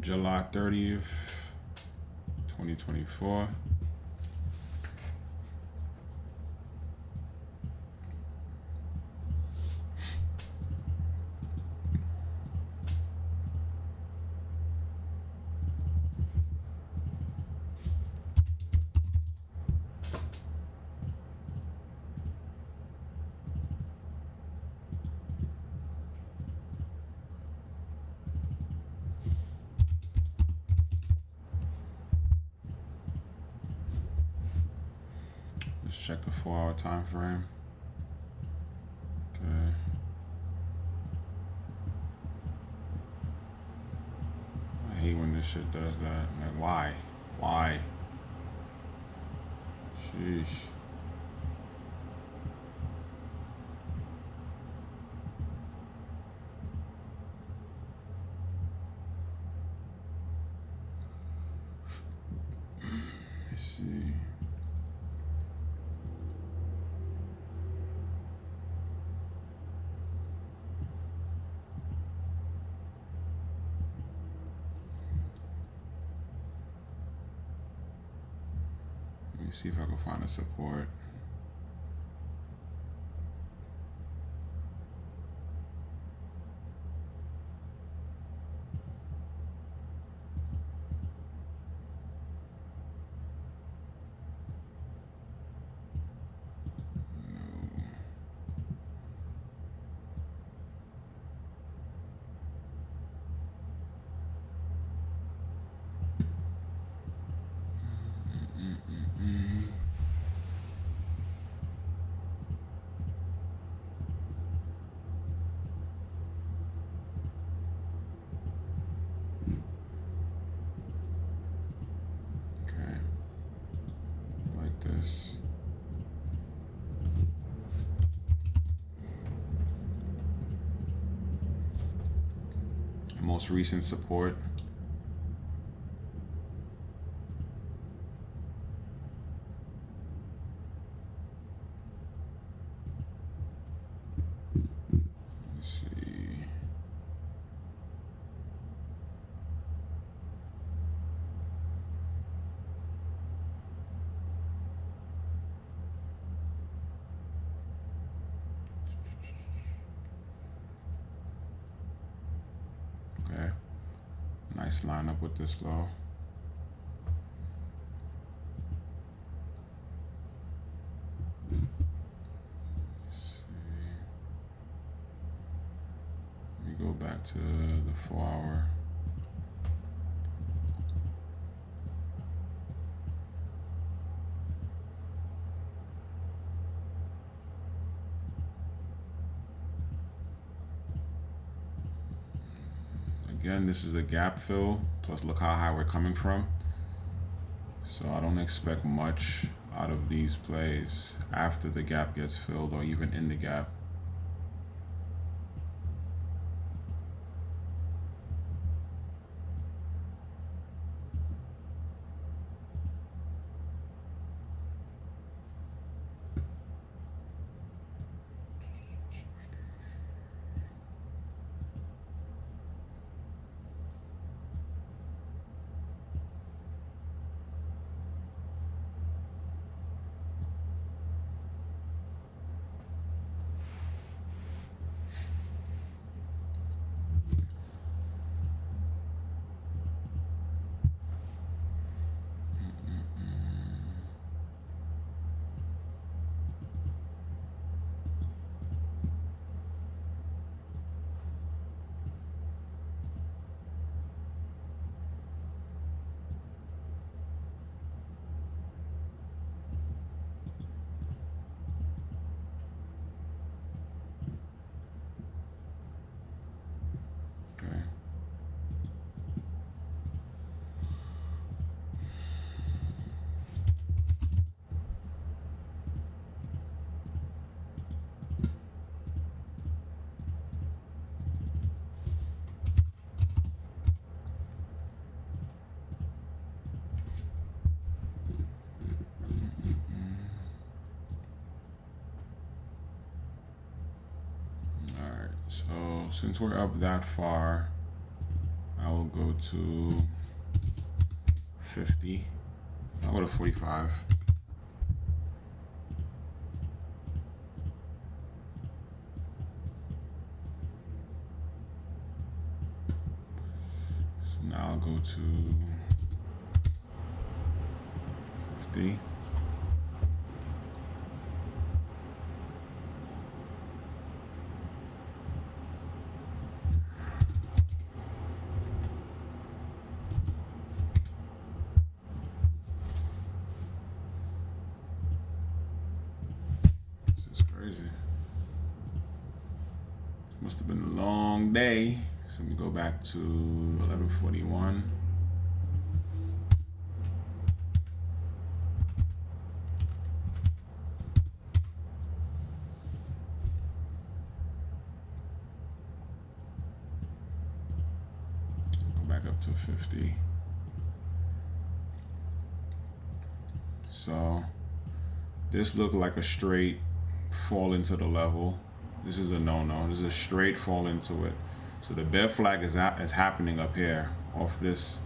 July 30th, 2024. Let's check the 4-hour time frame. Okay. I hate when this shit does that. Like, why? Why? Sheesh. Let's see. Let me see if I can find a support. Okay. Like this. Most recent support. Let's see. Okay. Nice lineup with this low. Go back to the 4-hour. Again, this is a gap fill, plus look how high we're coming from. So I don't expect much out of these plays after the gap gets filled or even in the gap. Okay. So since we're up that far, I I will go to 50. I'll go to 45. So now I'll go to 50. This is crazy. Must have been a long day. So let me go back to 11:41. Go back up to 50. So this looked like a straight fall into the level. This is a no-no. This is a straight fall into it. So the bear flag is happening up here off this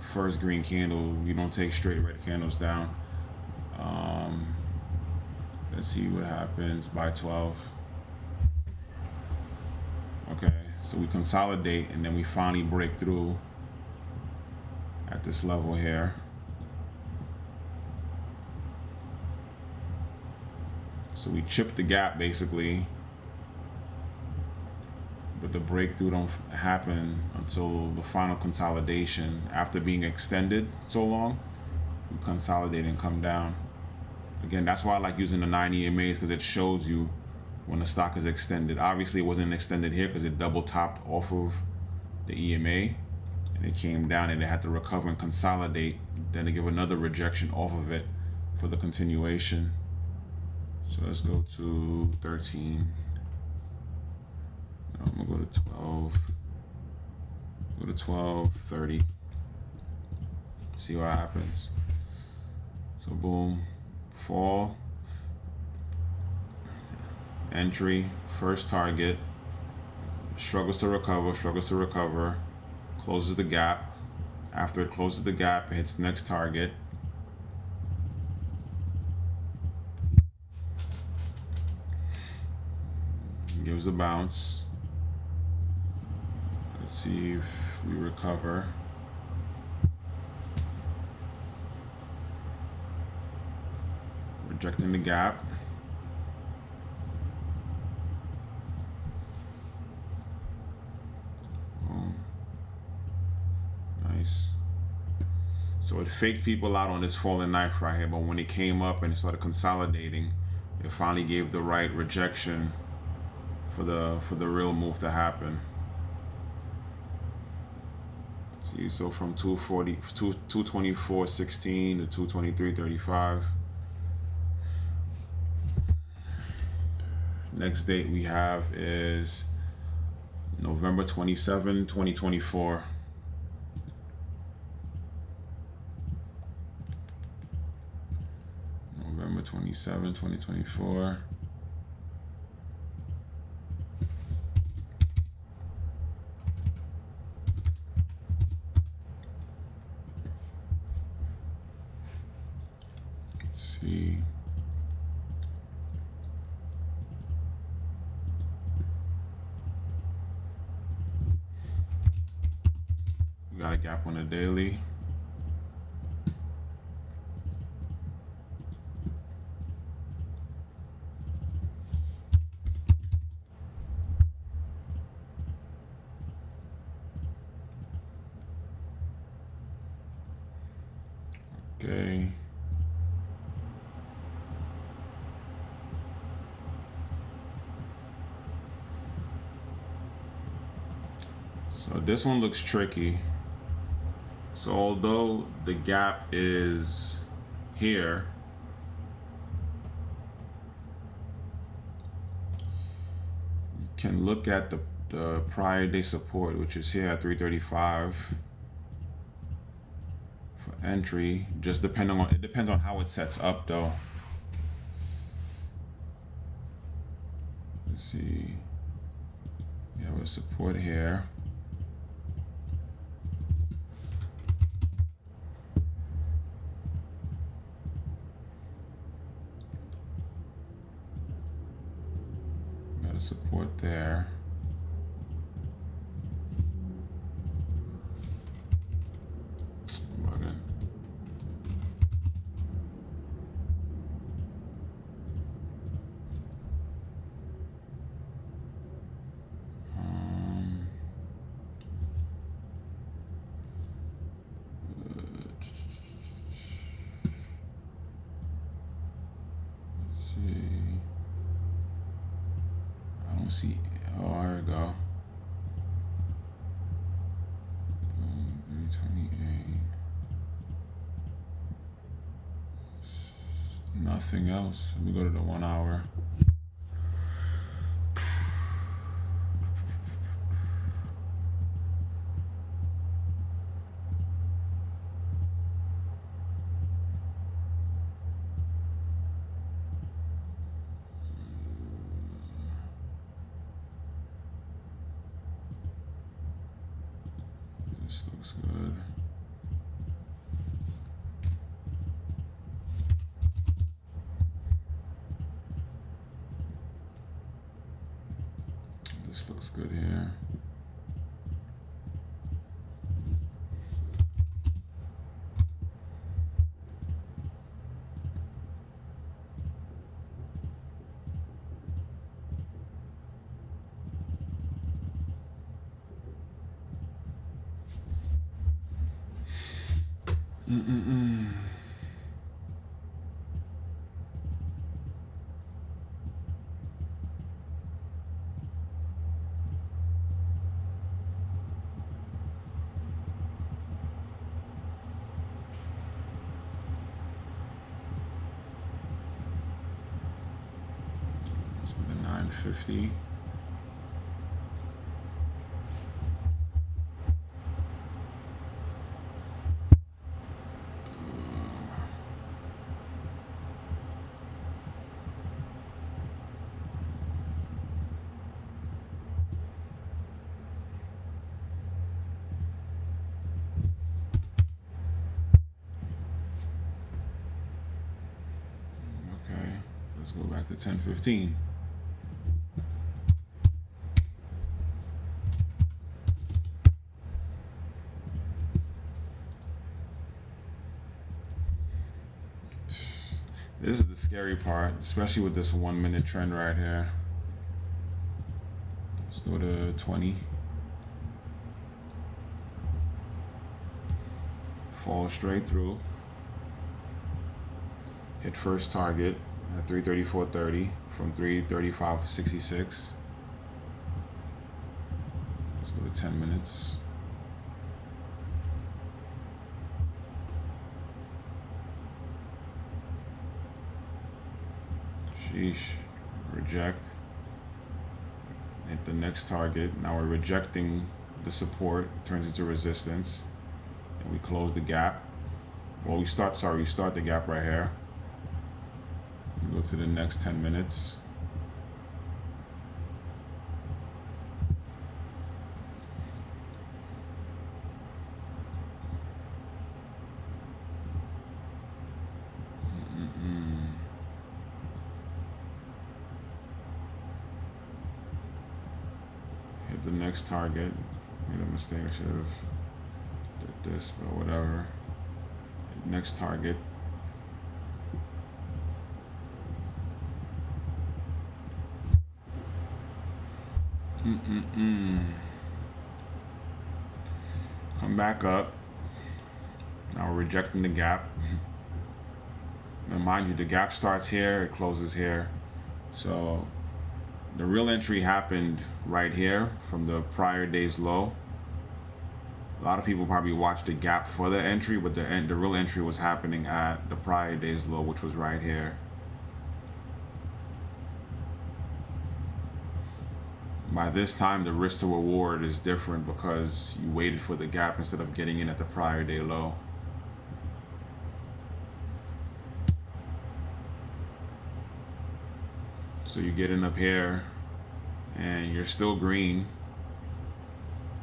first green candle. You don't take straight red candles down. Let's see what happens by 12. Okay, so we consolidate and then we finally break through at this level here. So we chip the gap basically, but the breakthrough don't happen until the final consolidation. After being extended so long, we consolidate and come down. Again, that's why I like using the 9 EMAs, because it shows you when the stock is extended. Obviously, it wasn't extended here because it double topped off of the EMA and it came down and it had to recover and consolidate, then to give another rejection off of it for the continuation. So let's go to 13. No, I'm gonna go to 12. Go to 12, 30. See what happens. So boom, fall, entry, first target, struggles to recover, closes the gap. After it closes the gap, it hits next target. Gives a bounce. Let's see if we recover. Rejecting the gap. Boom. Nice. So it faked people out on this falling knife right here, but when it came up and it started consolidating, it finally gave the right rejection for the real move to happen. See, so from 224.16 to 223.35. Next date we have is November 27, 2024. November 27, 2024. See. We got a gap on the daily. Okay. So this one looks tricky. So although the gap is here, you can look at the prior day support, which is here at 335 for entry. Just depending on, it depends on how it sets up though. Let's see. We have a support here. Support there. Bugging. Let's see. I don't see. Oh, here we go. Boom, 328. Nothing else. Let me go to the 1 hour. This looks good. This looks good here. Let's put the 950. Okay, let's go back to 1015. This is the scary part, especially with this 1 minute trend right here. Let's go to 20. Fall straight through. Hit first target at 334.30 from 335.66. Let's go to 10 minutes. Sheesh. Reject. Hit the next target. Now we're rejecting the support. Turns into resistance. And we close the gap. Well, we start the gap right here. We go to the next 10 minutes. Hit the next target. Made a mistake. I should have did this, but whatever. Hit next target. Come back up. Now we're rejecting the gap. And mind you, the gap starts here, it closes here. So the real entry happened right here from the prior day's low. A lot of people probably watched the gap for the entry, but the real entry was happening at the prior day's low, which was right here. By this time, the risk to reward is different because you waited for the gap instead of getting in at the prior day low. So you get in up here and you're still green.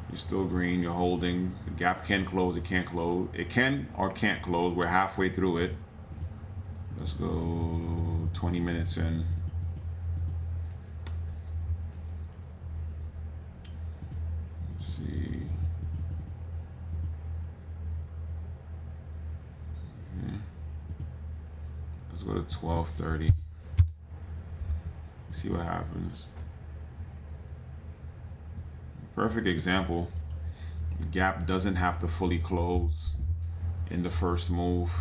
You're still green, you're holding. The gap can close, it can't close. It can or can't close. We're halfway through it. Let's go 20 minutes in. Let's go to 1230. See what happens. Perfect example. The gap doesn't have to fully close in the first move.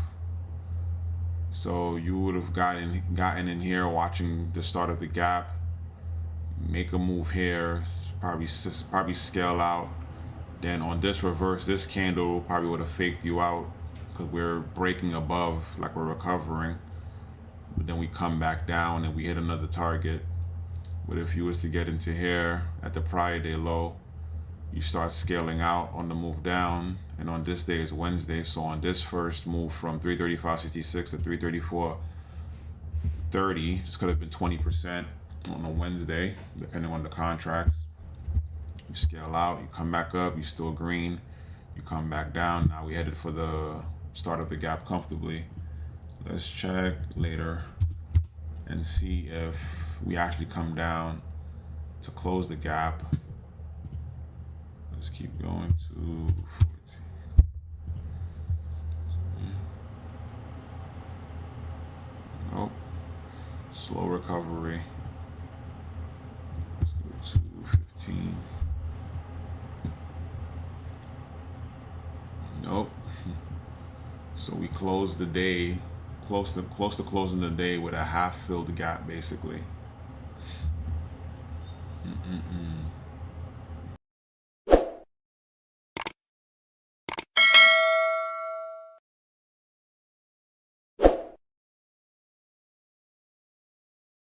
So you would have gotten in here watching the start of the gap, make a move here, probably scale out. Then on this reverse, this candle probably would have faked you out because we're breaking above, like we're recovering. But then we come back down and we hit another target. But if you was to get into here at the prior day low, you start scaling out on the move down, and on this day is Wednesday, so on this first move from 335.66 to 334.30, this could have been 20% on a Wednesday, depending on the contracts. You scale out, you come back up, you still green, you come back down. Now we headed for the start of the gap comfortably. Let's check later and see if we actually come down to close the gap. Let's keep going to 14. Nope. Slow recovery. Let's go to 15. Nope. So we closed the day close to closing the day with a half filled gap basically.